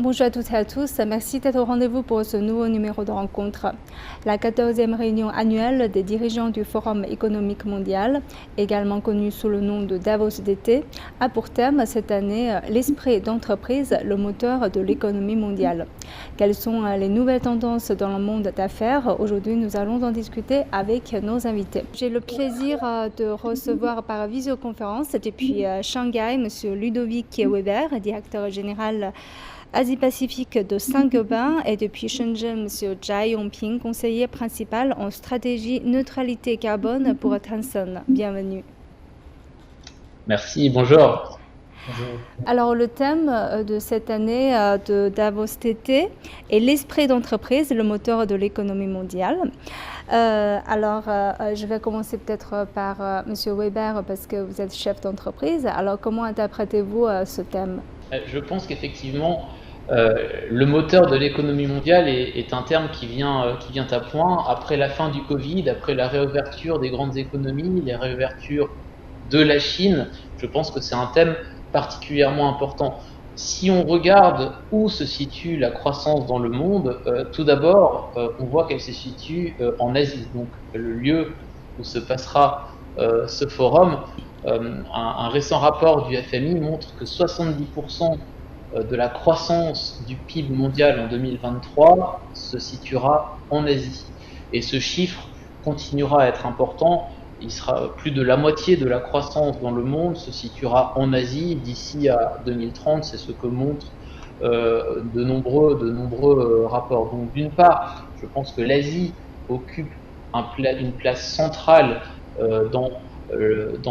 Bonjour à toutes et à tous, merci d'être au rendez-vous pour ce nouveau numéro de rencontre. La 14e réunion annuelle des dirigeants du Forum économique mondial, également connu sous le nom de Davos d'été, a pour thème cette année l'esprit d'entreprise, le moteur de l'économie mondiale. Quelles sont les nouvelles tendances dans le monde d'affaires? Aujourd'hui, nous allons en discuter avec nos invités. J'ai le plaisir de recevoir par visioconférence depuis Shanghai M. Ludovic Weber, directeur général Asie-Pacifique de Saint-Gobain, et depuis Shenzhen, M. Zhai Yongping, conseiller principal en stratégie neutralité carbone pour Tencent. Bienvenue. Merci, bonjour. Alors, le thème de cette année de Davos TT est l'esprit d'entreprise, le moteur de l'économie mondiale. Je vais commencer peut-être par M. Weber parce que vous êtes chef d'entreprise. Alors, comment interprétez-vous ce thème? Je pense qu'effectivement, le moteur de l'économie mondiale est un terme qui vient à point. Après la fin du Covid, après la réouverture des grandes économies, les réouvertures de la Chine, je pense que c'est un thème particulièrement important. Si on regarde où se situe la croissance dans le monde, tout d'abord, on voit qu'elle se situe en Asie, donc le lieu où se passera ce forum. Un récent rapport du FMI montre que 70% de la croissance du PIB mondial en 2023 se situera en Asie. Et ce chiffre continuera à être important. Il sera plus de la moitié de la croissance dans le monde se situera en Asie d'ici à 2030. C'est ce que montrent de nombreux rapports. Donc d'une part, je pense que l'Asie occupe une place centrale dans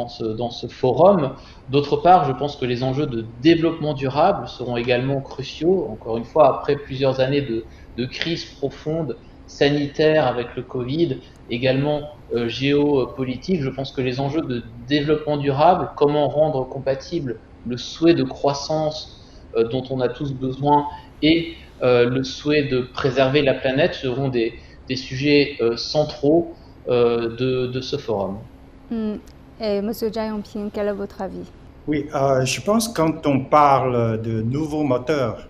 ce forum. D'autre part, je pense que les enjeux de développement durable seront également cruciaux. Encore une fois, après plusieurs années de crise profonde, sanitaire avec le Covid, également géopolitique, je pense que les enjeux de développement durable, comment rendre compatible le souhait de croissance dont on a tous besoin et le souhait de préserver la planète seront des sujets centraux de ce forum. Et M. Zhai Yongping, quel est votre avis? Oui, je pense que quand on parle de nouveaux moteurs,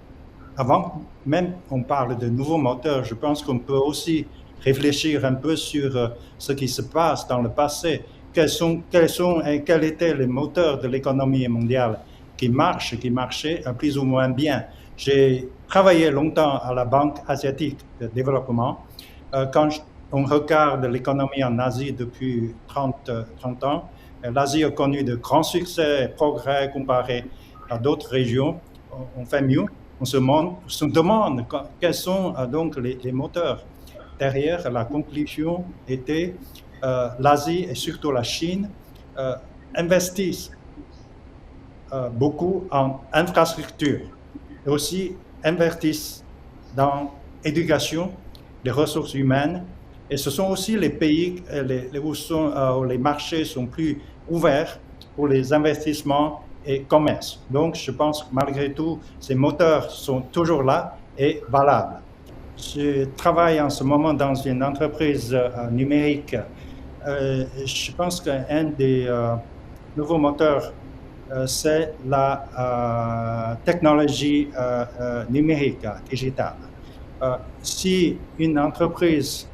avant même qu'on parle de nouveaux moteurs, je pense qu'on peut aussi réfléchir un peu sur ce qui se passe dans le passé. Quels étaient les moteurs de l'économie mondiale qui marchaient plus ou moins bien. J'ai travaillé longtemps à la Banque asiatique de développement. Quand on regarde l'économie en Asie depuis 30 ans, l'Asie a connu de grands succès et progrès comparé à d'autres régions. On fait mieux. On se demande quels sont donc les moteurs. Derrière, la conclusion était l'Asie et surtout la Chine investissent beaucoup en infrastructure et aussi investissent dans l'éducation, les ressources humaines. Et ce sont aussi les pays où les marchés sont plus ouverts pour les investissements et commerce. Donc, je pense que malgré tout, ces moteurs sont toujours là et valables. Je travaille en ce moment dans une entreprise numérique. Je pense qu'un des nouveaux moteurs, c'est la technologie numérique, digitale. Si une entreprise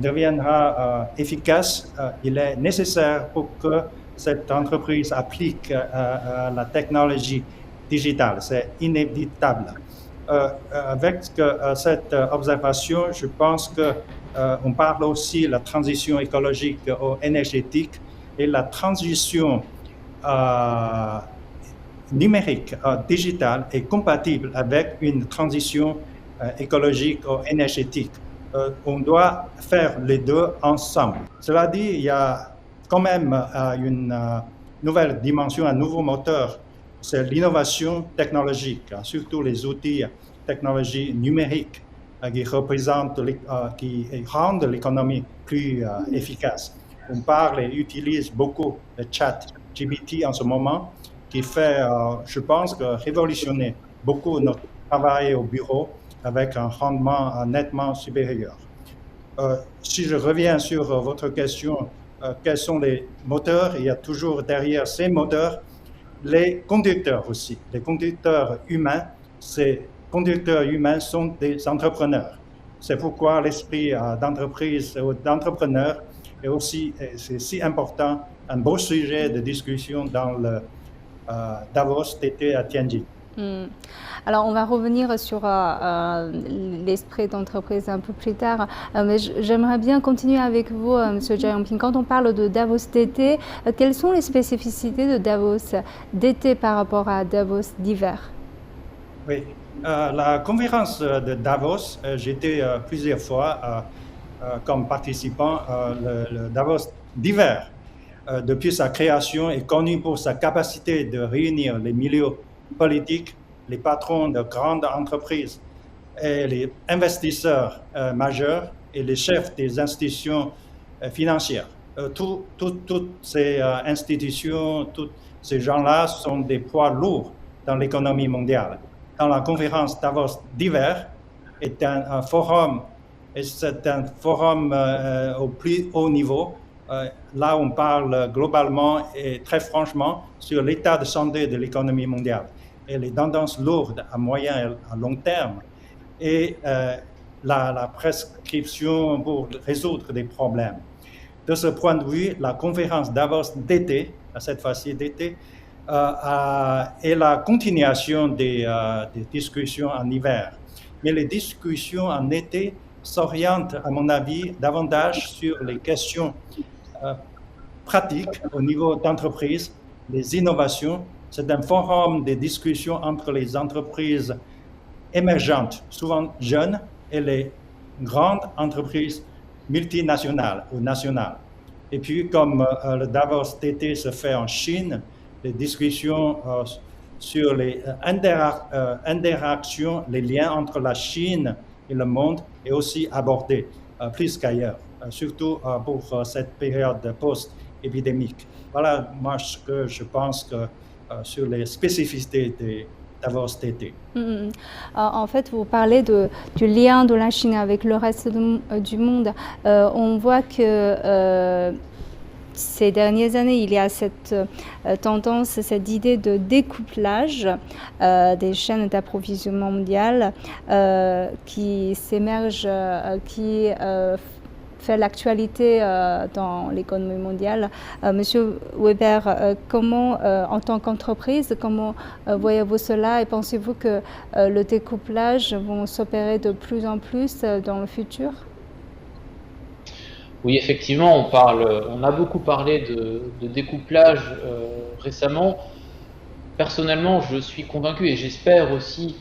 deviendra efficace, il est nécessaire pour que cette entreprise applique la technologie digitale. C'est inévitable. Avec cette observation, je pense qu'on parle aussi de la transition écologique ou énergétique et la transition numérique, digitale est compatible avec une transition écologique ou énergétique. On doit faire les deux ensemble. Cela dit, il y a quand même une nouvelle dimension, un nouveau moteur, c'est l'innovation technologique, surtout les outils technologie numérique qui rendent l'économie plus efficace. On parle et utilise beaucoup le chat GPT en ce moment, qui fait, je pense, révolutionner beaucoup notre travail au bureau avec un rendement nettement supérieur. Si je reviens sur votre question, quels sont les moteurs? Il y a toujours derrière ces moteurs les conducteurs aussi, les conducteurs humains ces conducteurs humains sont des entrepreneurs. C'est pourquoi l'esprit d'entreprise ou d'entrepreneur c'est si important, un beau sujet de discussion dans le Davos TT à Tianjin. Alors, on va revenir sur l'esprit d'entreprise un peu plus tard, mais j'aimerais bien continuer avec vous, M. Jia Yongping. Quand on parle de Davos d'été, quelles sont les spécificités de Davos d'été par rapport à Davos d'hiver? Oui, la conférence de Davos, j'étais plusieurs fois comme participant. Le Davos d'hiver, depuis sa création, est connu pour sa capacité de réunir les milieux politiques, les patrons de grandes entreprises et les investisseurs majeurs et les chefs des institutions financières. Toutes ces institutions, tous ces gens-là sont des poids lourds dans l'économie mondiale. Dans la conférence Davos d'hiver est un forum, et c'est un forum au plus haut niveau. Là, on parle globalement et très franchement sur l'état de santé de l'économie mondiale et les tendances lourdes à moyen et à long terme et la prescription pour résoudre des problèmes. De ce point de vue, la conférence Davos d'été, cette fois-ci d'été, est la continuation des discussions en hiver. Mais les discussions en été s'orientent, à mon avis, davantage sur les questions pratiques au niveau d'entreprise, les innovations. C'est un forum de discussion entre les entreprises émergentes, souvent jeunes, et les grandes entreprises multinationales ou nationales. Et puis, comme le Davos d'été se fait en Chine, les discussions sur les interactions, les liens entre la Chine et le monde est aussi abordé plus qu'ailleurs, surtout pour cette période post-épidémique. Voilà, moi, ce que je pense que sur les spécificités de Davos d'été. En fait, vous parlez du lien de la Chine avec le reste du monde. On voit que ces dernières années, il y a cette tendance, cette idée de découplage des chaînes d'approvisionnement mondiales qui s'émerge, qui fait l'actualité dans l'économie mondiale. Monsieur Weber, comment, en tant qu'entreprise, comment voyez-vous cela et pensez-vous que le découplage va s'opérer de plus en plus dans le futur? Oui, effectivement, on a beaucoup parlé de découplage récemment. Personnellement, je suis convaincu et j'espère aussi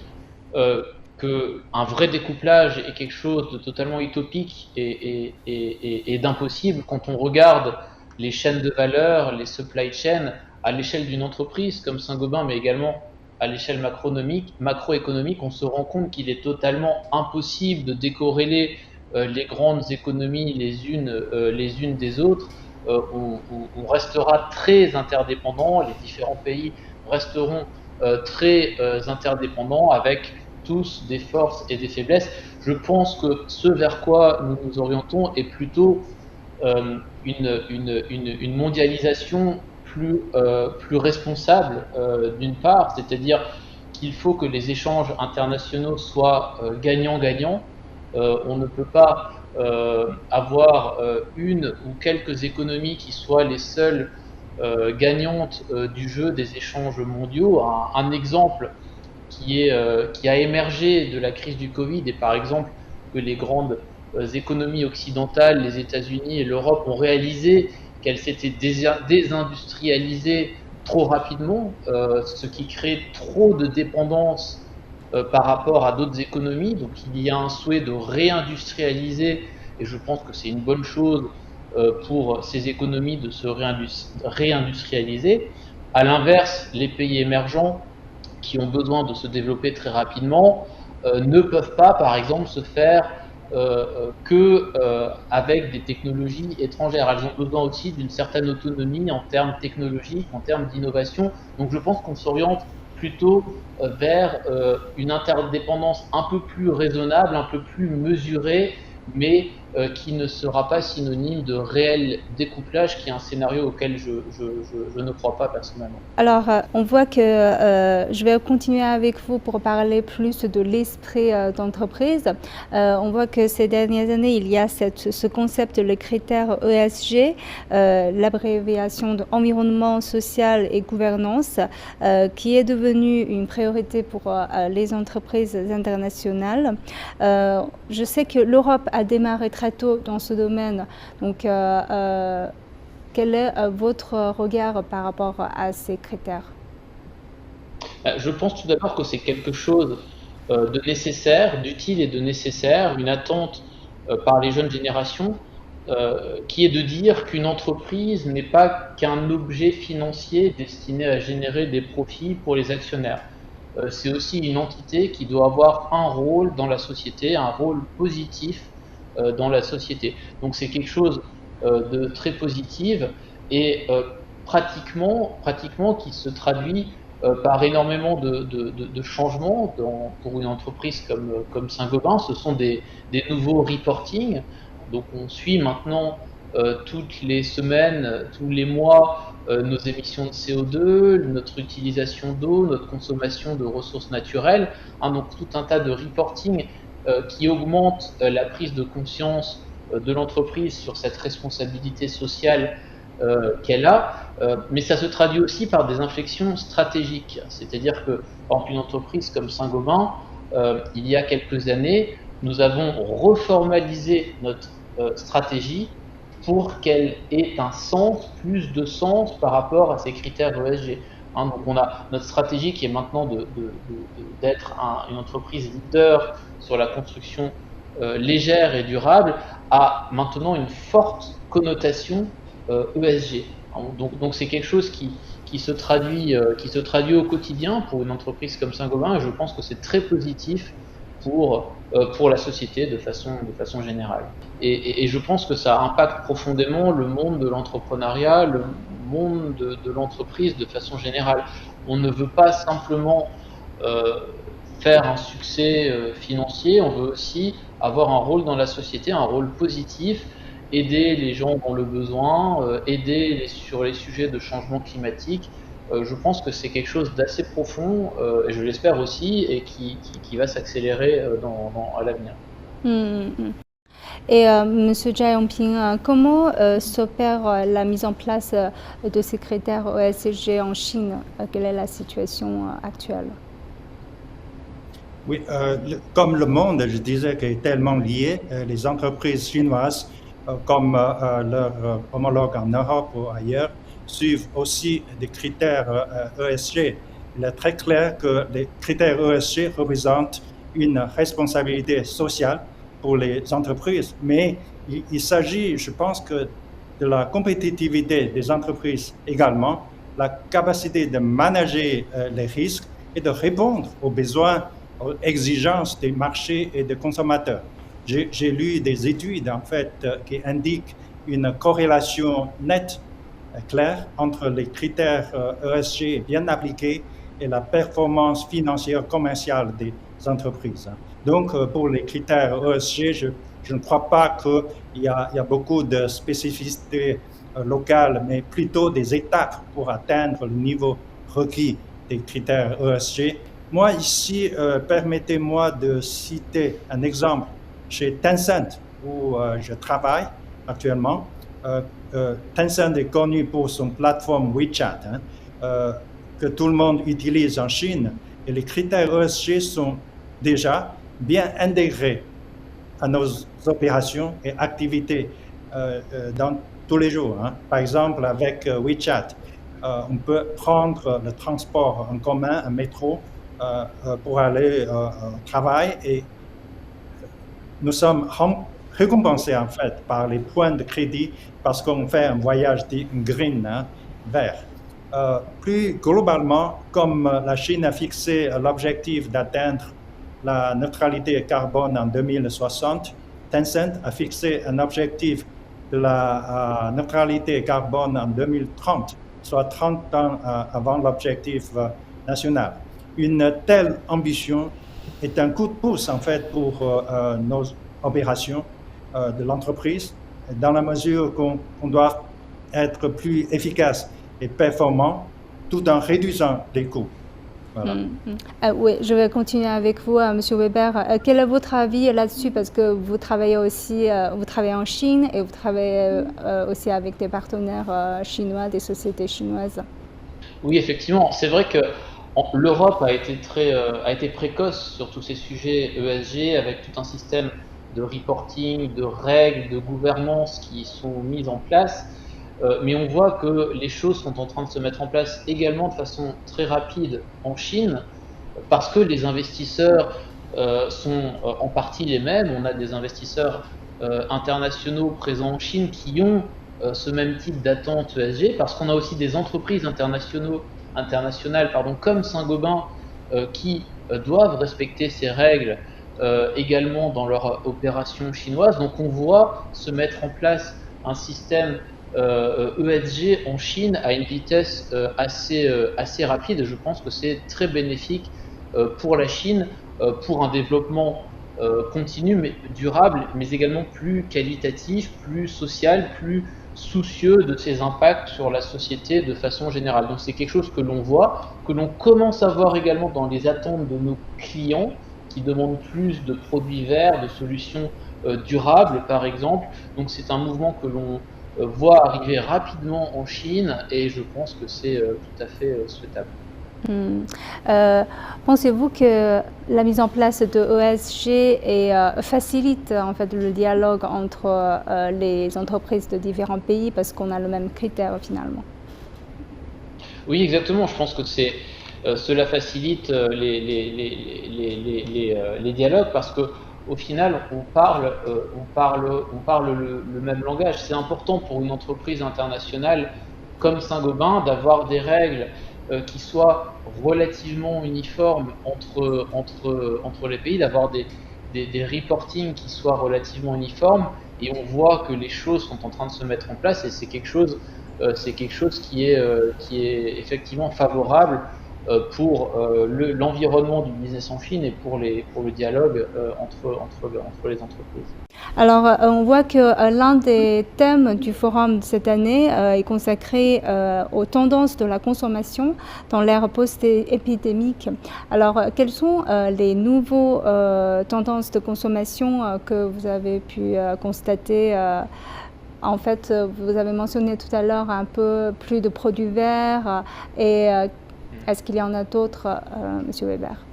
qu'un vrai découplage est quelque chose de totalement utopique et d'impossible quand on regarde les chaînes de valeur, les supply chains à l'échelle d'une entreprise comme Saint-Gobain, mais également à l'échelle macroéconomique, on se rend compte qu'il est totalement impossible de décorréler les grandes économies les unes des autres. On restera très interdépendants, les différents pays resteront très interdépendants avec tous des forces et des faiblesses. Je pense que ce vers quoi nous nous orientons est plutôt une mondialisation plus responsable d'une part, c'est-à-dire qu'il faut que les échanges internationaux soient gagnant-gagnant. On ne peut pas avoir une ou quelques économies qui soient les seules gagnantes du jeu des échanges mondiaux. Un exemple qui a émergé de la crise du Covid est par exemple que les grandes économies occidentales, les États-Unis et l'Europe ont réalisé qu'elles s'étaient désindustrialisées trop rapidement, ce qui crée trop de dépendance par rapport à d'autres économies. Donc il y a un souhait de réindustrialiser et je pense que c'est une bonne chose pour ces économies de se réindustrialiser. À l'inverse, les pays émergents qui ont besoin de se développer très rapidement ne peuvent pas, par exemple, se faire avec des technologies étrangères. Elles ont besoin aussi d'une certaine autonomie en termes technologiques, en termes d'innovation. Donc je pense qu'on s'oriente plutôt vers une interdépendance un peu plus raisonnable, un peu plus mesurée, mais qui ne sera pas synonyme de réel découplage, qui est un scénario auquel je ne crois pas personnellement. Alors, on voit que je vais continuer avec vous pour parler plus de l'esprit d'entreprise. On voit que ces dernières années, il y a ce concept, le critère ESG, l'abréviation d'environnement social et gouvernance, qui est devenu une priorité pour les entreprises internationales. Je sais que l'Europe a démarré très tôt dans ce domaine. Donc, quel est votre regard par rapport à ces critères? Je pense tout d'abord que c'est quelque chose de nécessaire, d'utile et de nécessaire, une attente par les jeunes générations, qui est de dire qu'une entreprise n'est pas qu'un objet financier destiné à générer des profits pour les actionnaire. C'est aussi une entité qui doit avoir un rôle dans la société, un rôle positif dans la société. Donc c'est quelque chose de très positif et pratiquement qui se traduit par énormément de changements pour une entreprise comme Saint-Gobain. Ce sont des nouveaux reporting. Donc on suit maintenant toutes les semaines, tous les mois, nos émissions de CO2, notre utilisation d'eau, notre consommation de ressources naturelles, hein, donc tout un tas de reporting qui augmente la prise de conscience de l'entreprise sur cette responsabilité sociale qu'elle a, mais ça se traduit aussi par des inflexions stratégiques. C'est-à-dire que, par exemple, une entreprise comme Saint-Gobain, il y a quelques années, nous avons reformalisé notre stratégie pour qu'elle ait un sens, plus de sens par rapport à ces critères ESG. Hein, donc on a notre stratégie qui est maintenant d'être une entreprise leader sur la construction légère et durable, a maintenant une forte connotation ESG. Donc c'est quelque chose qui se traduit au quotidien pour une entreprise comme Saint-Gobain, et je pense que c'est très positif pour la société de façon générale. Et je pense que ça impacte profondément le monde de l'entrepreneuriat, le monde de l'entreprise de façon générale. On ne veut pas simplement faire un succès financier, on veut aussi avoir un rôle dans la société, un rôle positif, aider les gens qui ont le besoin, aider sur les sujets de changement climatique. Je pense que c'est quelque chose d'assez profond, et je l'espère aussi, et qui va s'accélérer à l'avenir. Et Monsieur Jia Yongping, comment s'opère la mise en place de ces critères ESG en Chine? Quelle est la situation actuelle? Oui, comme le monde, je disais, qui est tellement lié, les entreprises chinoises, comme leurs homologues en Europe ou ailleurs, suivent aussi des critères ESG. Il est très clair que les critères ESG représentent une responsabilité sociale pour les entreprises, mais il s'agit, je pense, que de la compétitivité des entreprises également, la capacité de manager les risques et de répondre aux besoins, aux exigences des marchés et des consommateurs. J'ai lu des études en fait qui indiquent une corrélation nette, claire, entre les critères ESG bien appliqués et la performance financière commerciale des entreprises. Donc pour les critères ESG, je ne crois pas qu'il y a beaucoup de spécificités locales, mais plutôt des étapes pour atteindre le niveau requis des critères ESG. Moi ici, permettez-moi de citer un exemple. Chez Tencent, où je travaille actuellement, Tencent est connu pour son plateforme WeChat, que tout le monde utilise en Chine, et les critères ESG sont déjà bien intégrés à nos opérations et activités dans tous les jours. Par exemple, avec WeChat, on peut prendre le transport en commun, un métro, pour aller au travail, et nous sommes récompensés en fait par les points de crédit parce qu'on fait un voyage dit green, vert. Plus globalement, comme la Chine a fixé l'objectif d'atteindre la neutralité carbone en 2060, Tencent a fixé un objectif de la neutralité carbone en 2030, soit 30 ans avant l'objectif national. Une telle ambition est un coup de pouce en fait pour nos opérations, de l'entreprise, dans la mesure qu'on doit être plus efficace et performant tout en réduisant les coûts. Voilà. Oui, je vais continuer avec vous, Monsieur Weber. Quel est votre avis là-dessus? Parce que vous travaillez aussi, vous travaillez en Chine et vous travaillez aussi avec des partenaires chinois, des sociétés chinoises. Oui, effectivement, c'est vrai que l'Europe a été précoce sur tous ces sujets ESG avec tout un système de reporting, de règles, de gouvernance qui sont mises en place. Mais on voit que les choses sont en train de se mettre en place également de façon très rapide en Chine, parce que les investisseurs sont en partie les mêmes. On a des investisseurs internationaux présents en Chine qui ont ce même type d'attente ESG, parce qu'on a aussi des entreprises internationales comme Saint-Gobain qui doivent respecter ces règles également dans leur opération chinoise. Donc on voit se mettre en place un système ESG en Chine à une vitesse assez rapide. Je pense que c'est très bénéfique pour la Chine, pour un développement continu, mais durable, mais également plus qualitatif, plus social, plus soucieux de ses impacts sur la société de façon générale. Donc c'est quelque chose que l'on voit, que l'on commence à voir également dans les attentes de nos clients qui demandent plus de produits verts, de solutions durables par exemple. Donc c'est un mouvement que l'on voit arriver rapidement en Chine et je pense que c'est tout à fait souhaitable. Pensez-vous que la mise en place de ESG facilite en fait le dialogue entre les entreprises de différents pays parce qu'on a le même critère finalement? Oui, exactement. Je pense que cela facilite les dialogues parce que au final, on parle le même langage. C'est important pour une entreprise internationale comme Saint-Gobain d'avoir des règles qui soient relativement uniformes entre les pays, d'avoir des reportings qui soient relativement uniformes. Et on voit que les choses sont en train de se mettre en place et c'est quelque chose qui est effectivement favorable pour l'environnement du business en Chine et pour le dialogue entre les entreprises. Alors, on voit que l'un des thèmes du forum de cette année est consacré aux tendances de la consommation dans l'ère post-épidémique. Alors, quelles sont les nouvelles tendances de consommation que vous avez pu constater? En fait, vous avez mentionné tout à l'heure un peu plus de produits verts et est-ce qu'il y en a d'autres, Monsieur Weber?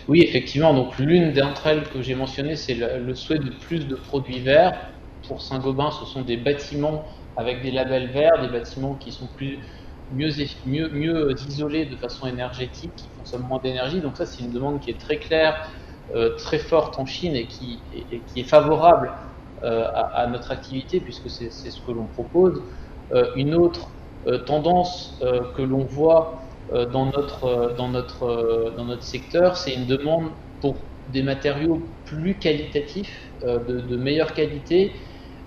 Oui, effectivement. Donc l'une d'entre elles que j'ai mentionnées, c'est le souhait de plus de produits verts. Pour Saint-Gobain, ce sont des bâtiments avec des labels verts, des bâtiments qui sont mieux isolés de façon énergétique, qui consomment moins d'énergie. Donc ça, c'est une demande qui est très claire, très forte en Chine et qui est favorable à notre activité puisque c'est ce que l'on propose. Une autre tendance que l'on voit dans notre secteur, c'est une demande pour des matériaux plus qualitatifs, de meilleure qualité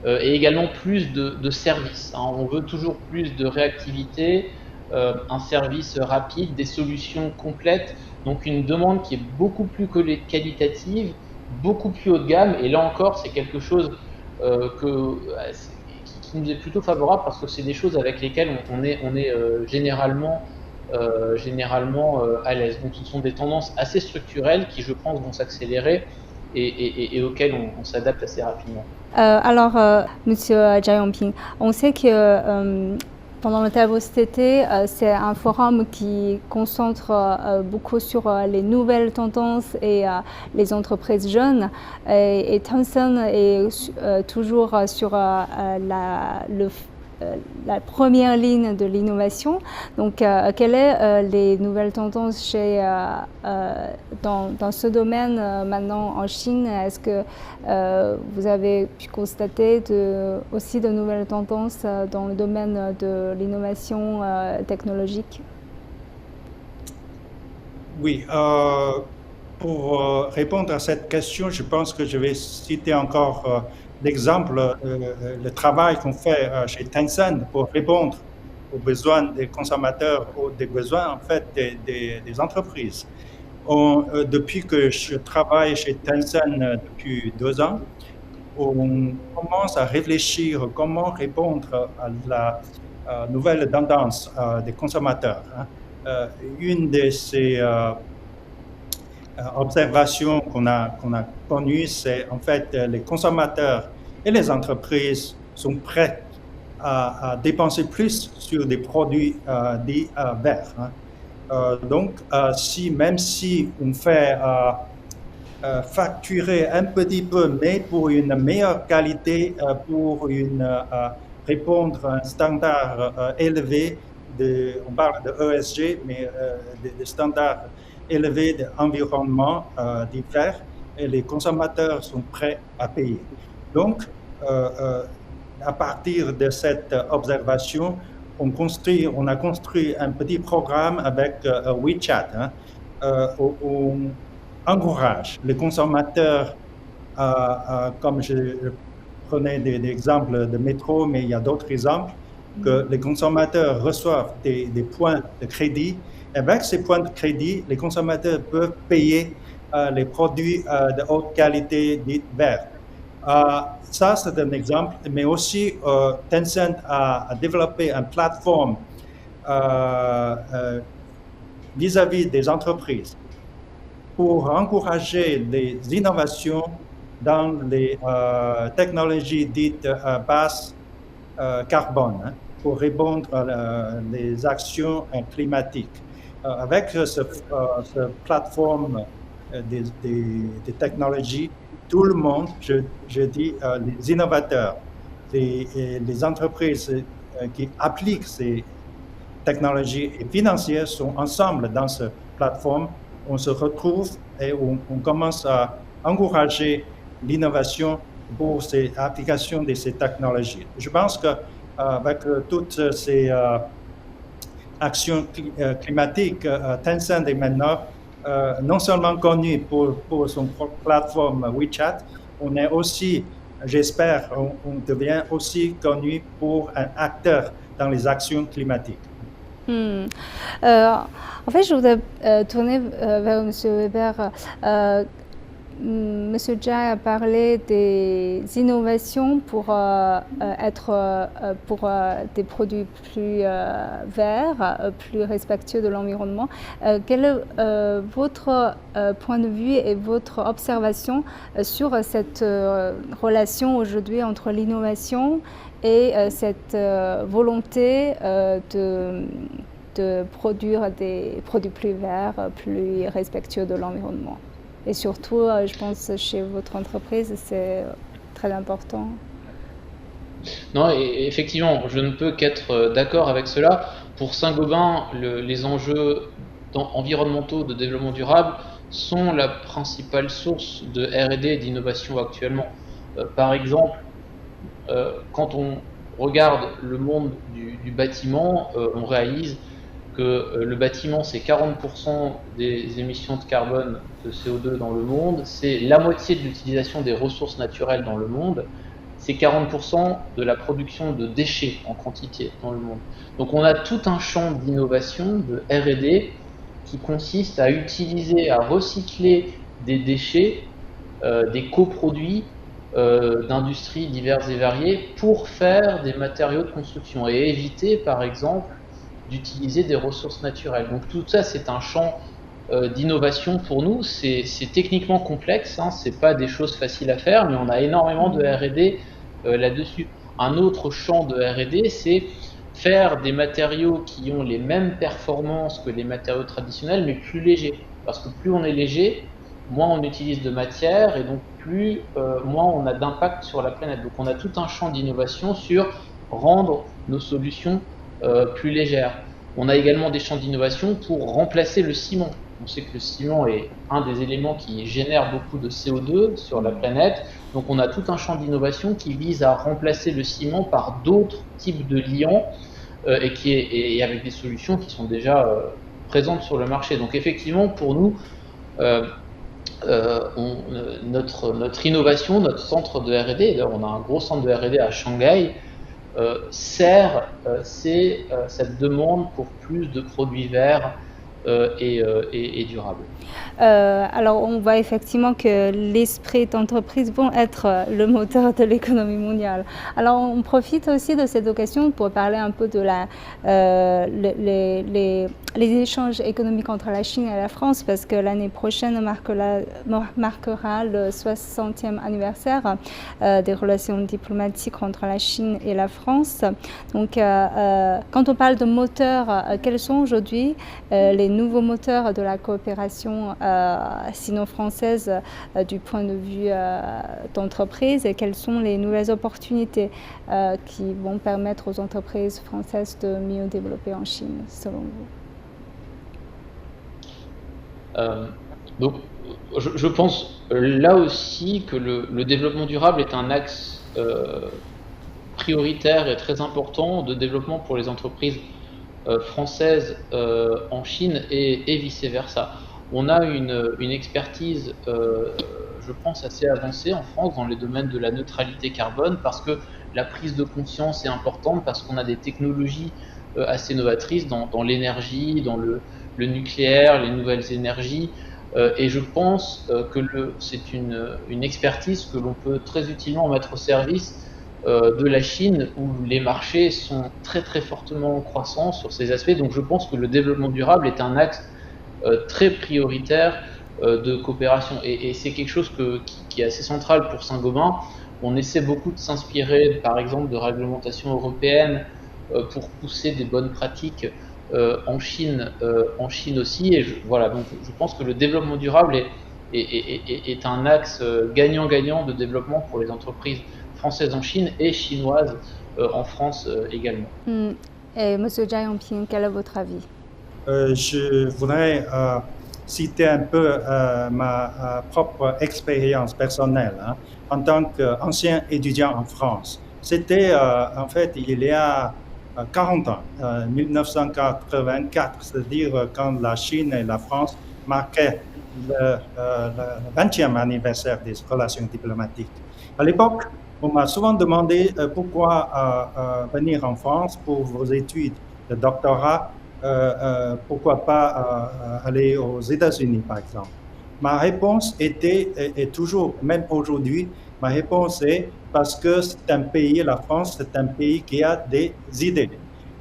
et également plus de services. On veut toujours plus de réactivité, un service rapide, des solutions complètes. Donc une demande qui est beaucoup plus qualitative, beaucoup plus haut de gamme. Et là encore, c'est quelque chose qui nous est plutôt favorable parce que c'est des choses avec lesquelles on est généralement à l'aise. Donc ce sont des tendances assez structurelles qui, je pense, vont s'accélérer et auxquelles on s'adapte assez rapidement. Monsieur Jia Yongping, on sait que pendant le Davos cet été, c'est un forum qui concentre beaucoup sur les nouvelles tendances et les entreprises jeunes. Et Tencent est toujours sur la première ligne de l'innovation. Donc, quelles sont les nouvelles tendances dans ce domaine maintenant en Chine? Est-ce que vous avez pu constater aussi de nouvelles tendances dans le domaine de l'innovation technologique? Oui, pour répondre à cette question, je pense que je vais citer encore l'exemple, le travail qu'on fait chez Tencent pour répondre aux besoins des consommateurs, aux des besoins en fait des entreprises. Depuis que je travaille chez Tencent depuis 2 ans, on commence à réfléchir comment répondre à la nouvelle tendance des consommateurs. Une de ces observations qu'on a connues, c'est en fait les consommateurs et les entreprises sont prêts à dépenser plus sur des produits dits verts. Donc, même si on fait facturer un petit peu, mais pour une meilleure qualité, pour répondre à un standard élevé, on parle de ESG, mais de standards élevés d'environnement divers, et les consommateurs sont prêts à payer. Donc, à partir de cette observation, on a construit un petit programme avec WeChat. On encourage les consommateurs, comme je prenais des exemples de métro, mais il y a d'autres exemples, que les consommateurs reçoivent des points de crédit. Avec ces points de crédit, les consommateurs peuvent payer les produits de haute qualité dits verts. Ça, c'est un exemple, mais aussi Tencent a développé une plateforme vis-à-vis des entreprises pour encourager les innovations dans les technologies dites basses carbone, pour répondre les actions climatiques. Avec cette plateforme des technologies, tout le monde, je dis les innovateurs, les entreprises qui appliquent ces technologies et financières sont ensemble dans cette plateforme. On se retrouve et on commence à encourager l'innovation pour ces applications de ces technologies. Je pense qu'avec toutes ces actions climatiques, Tencent est maintenant non seulement connu pour son plateforme WeChat, on est aussi, j'espère, on devient aussi connu pour un acteur dans les actions climatiques. En fait, je voudrais tourner vers M. Weber. M. Jia a parlé des innovations pour des produits plus verts, plus respectueux de l'environnement. Quel est votre point de vue et votre observation sur cette relation aujourd'hui entre l'innovation et cette volonté de produire des produits plus verts, plus respectueux de l'environnement? Et surtout, je pense, chez votre entreprise, c'est très important. Non, et effectivement, je ne peux qu'être d'accord avec cela. Pour Saint-Gobain, les enjeux environnementaux de développement durable sont la principale source de R&D et d'innovation actuellement. Par exemple, quand on regarde le monde du bâtiment, on réalise que le bâtiment, c'est 40% des émissions de carbone de CO2 dans le monde, c'est la moitié de l'utilisation des ressources naturelles dans le monde, c'est 40% de la production de déchets en quantité dans le monde. Donc on a tout un champ d'innovation, de R&D, qui consiste à utiliser, à recycler des déchets, des coproduits d'industries diverses et variées pour faire des matériaux de construction et éviter, par exemple, d'utiliser des ressources naturelles. Donc tout ça, c'est un champ d'innovation pour nous. C'est techniquement complexe, hein, c'est pas des choses faciles à faire, mais on a énormément de R&D là-dessus. Un autre champ de R&D, c'est faire des matériaux qui ont les mêmes performances que les matériaux traditionnels, mais plus légers. Parce que plus on est léger, moins on utilise de matière, et donc moins on a d'impact sur la planète. Donc on a tout un champ d'innovation sur rendre nos solutions plus légères. On a également des champs d'innovation pour remplacer le ciment. On sait que le ciment est un des éléments qui génère beaucoup de CO2 sur la planète. Donc on a tout un champ d'innovation qui vise à remplacer le ciment par d'autres types de liants et avec des solutions qui sont déjà présentes sur le marché. Donc effectivement, pour nous, notre innovation, notre centre de R&D, d'ailleurs on a un gros centre de R&D à Shanghai, sert cette demande pour plus de produits verts et durables. Alors, on voit effectivement que l'esprit d'entreprise vont être le moteur de l'économie mondiale. Alors, on profite aussi de cette occasion pour parler un peu de les échanges économiques entre la Chine et la France, parce que l'année prochaine marquera le 60e anniversaire des relations diplomatiques entre la Chine et la France. Donc, quand on parle de moteurs, quels sont aujourd'hui les nouveaux moteurs de la coopération sino-française du point de vue d'entreprise, et quelles sont les nouvelles opportunités qui vont permettre aux entreprises françaises de mieux développer en Chine, selon vous? Donc, je pense là aussi que le développement durable est un axe prioritaire et très important de développement pour les entreprises françaises en Chine et vice-versa. On a une expertise, je pense, assez avancée en France dans les domaines de la neutralité carbone, parce que la prise de conscience est importante, parce qu'on a des technologies assez novatrices dans l'énergie, dans le nucléaire, les nouvelles énergies. Et je pense que c'est une expertise que l'on peut très utilement mettre au service de la Chine, où les marchés sont très très fortement croissants sur ces aspects. Donc je pense que le développement durable est un axe très prioritaire de coopération. Et c'est quelque chose qui est assez central pour Saint-Gobain. On essaie beaucoup de s'inspirer, par exemple, de réglementations européennes pour pousser des bonnes pratiques en Chine aussi. Et voilà, donc je pense que le développement durable est un axe gagnant-gagnant de développement pour les entreprises françaises en Chine et chinoises en France également. Et M. Jia Yongping, quel est votre avis? Je voudrais citer un peu ma propre expérience personnelle en tant qu'ancien étudiant en France. C'était en fait il y a 40 ans, 1984, c'est-à-dire quand la Chine et la France marquaient le 20e anniversaire des relations diplomatiques. À l'époque, on m'a souvent demandé pourquoi venir en France pour vos études de doctorat, pourquoi pas aller aux États-Unis, par exemple. Ma réponse était, et toujours, même aujourd'hui, ma réponse est parce que c'est un pays, la France, c'est un pays qui a des idées.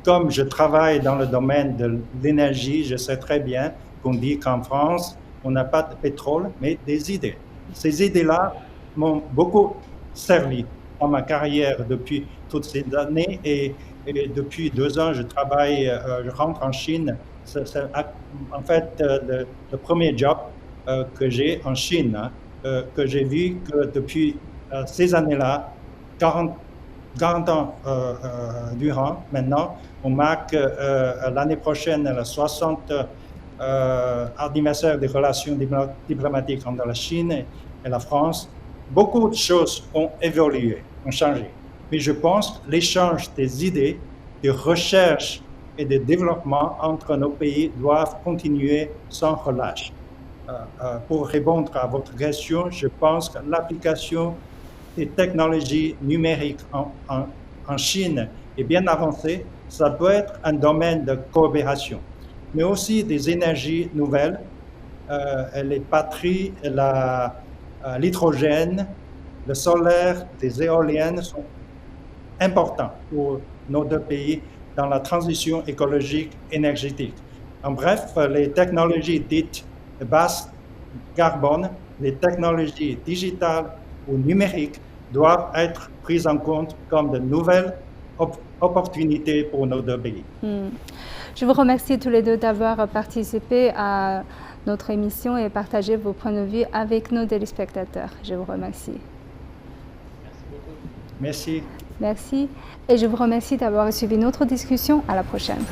Comme je travaille dans le domaine de l'énergie, je sais très bien qu'on dit qu'en France, on n'a pas de pétrole, mais des idées. Ces idées-là m'ont beaucoup servi dans ma carrière depuis toutes ces années, et depuis 2 ans, je travaille, je rentre en Chine. C'est en fait le premier job que j'ai en Chine, que j'ai vu que depuis ces années-là, 40 ans durant, maintenant, on marque l'année prochaine le 60 anniversaire des relations diplomatiques entre la Chine et la France. Beaucoup de choses ont évolué, ont changé. Mais je pense que l'échange des idées, de recherche et de développement entre nos pays doivent continuer sans relâche. Pour répondre à votre question, je pense que l'application des technologies numériques en Chine est bien avancée. Ça peut être un domaine de coopération, mais aussi des énergies nouvelles, les batteries, l'hydrogène, le solaire, les éoliennes sont importants pour nos deux pays dans la transition écologique énergétique. En bref, les technologies dites de basse carbone, les technologies digitales ou numériques doivent être prises en compte comme de nouvelles opportunités pour nos deux pays. Je vous remercie tous les deux d'avoir participé à notre émission et partagé vos points de vue avec nos téléspectateurs. Je vous remercie. Merci beaucoup. Merci. Merci. Et je vous remercie d'avoir suivi notre discussion. À la prochaine.